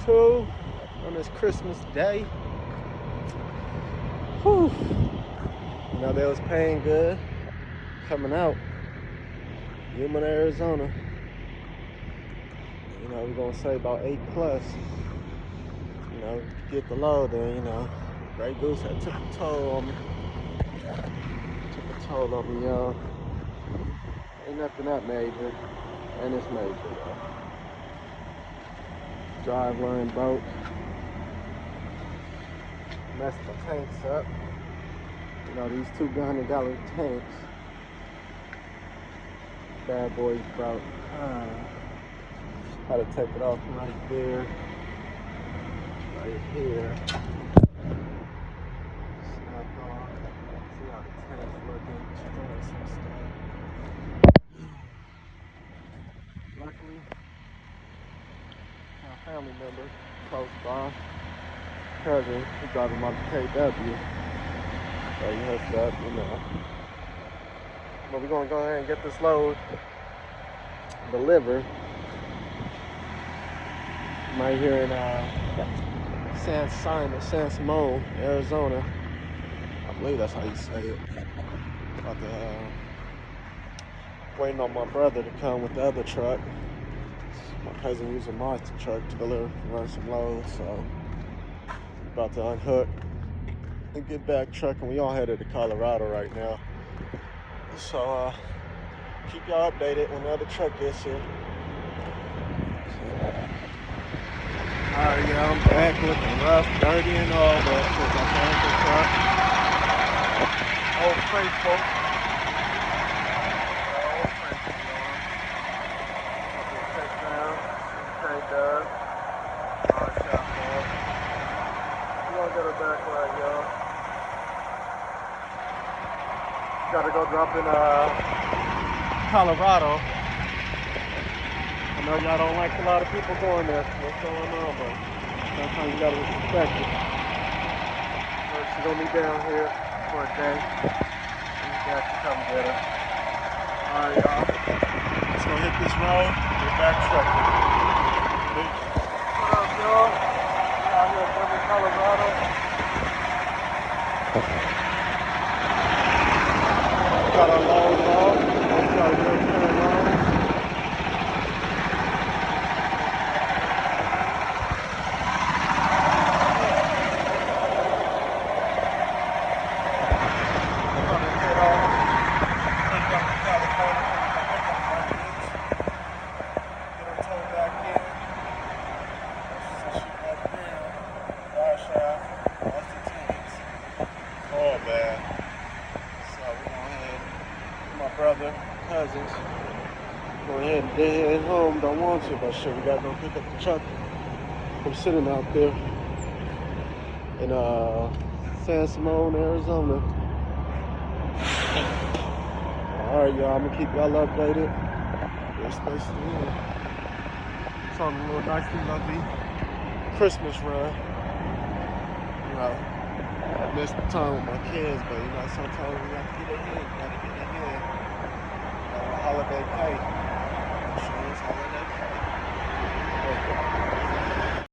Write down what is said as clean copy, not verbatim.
2 on this Christmas day. Whew. You know, they was paying good coming out. Yuma, Arizona. You know, we're gonna say about 8+. You know, get the load there, you know. Gray Goose had took a toll on me. Y'all. Ain't nothing that major. And it's major, though. Driveline broke. Messed my tanks up. You know, these 200-gallon tanks. Bad boys broke. Had to take it off right there. Right here. Snapped off. See how the tank's looking. Destroying some stuff. Luckily, my family member close by, cousin, he driving my KW. So he hooked up, you know. But we're gonna go ahead and get this load delivered. I'm right here in San Simon, Arizona. I believe that's how you say it. About to waiting on my brother to come with the other truck. My cousin using my truck to run some loads, so about to unhook and get back trucking. We all headed to Colorado right now, so keep y'all updated when the other truck gets here. Alright, yeah, I'm back looking rough, dirty and all, but since I found the truck, old faithful. Gotta go drop in Colorado. I know y'all don't like a lot of people going there. What's going on, but sometimes you gotta respect it. First, she's gonna be down here for a day. And you guys can come get her. Alright, y'all. Let's go hit this road. Get back trucking. What up, y'all? Out here in Denver, Colorado. Got our load off. Let's try to get it turned on. Brother, cousins, go ahead and head home. Don't want to, but shit, we gotta go pick up the truck. I'm sitting out there in San Simon, Arizona. Alright, y'all, I'm gonna keep y'all updated. There's space to do. It's on a little nicely lovely Christmas run. You know, I missed the time with my kids, but you know, sometimes we have to get ahead. Holiday pay.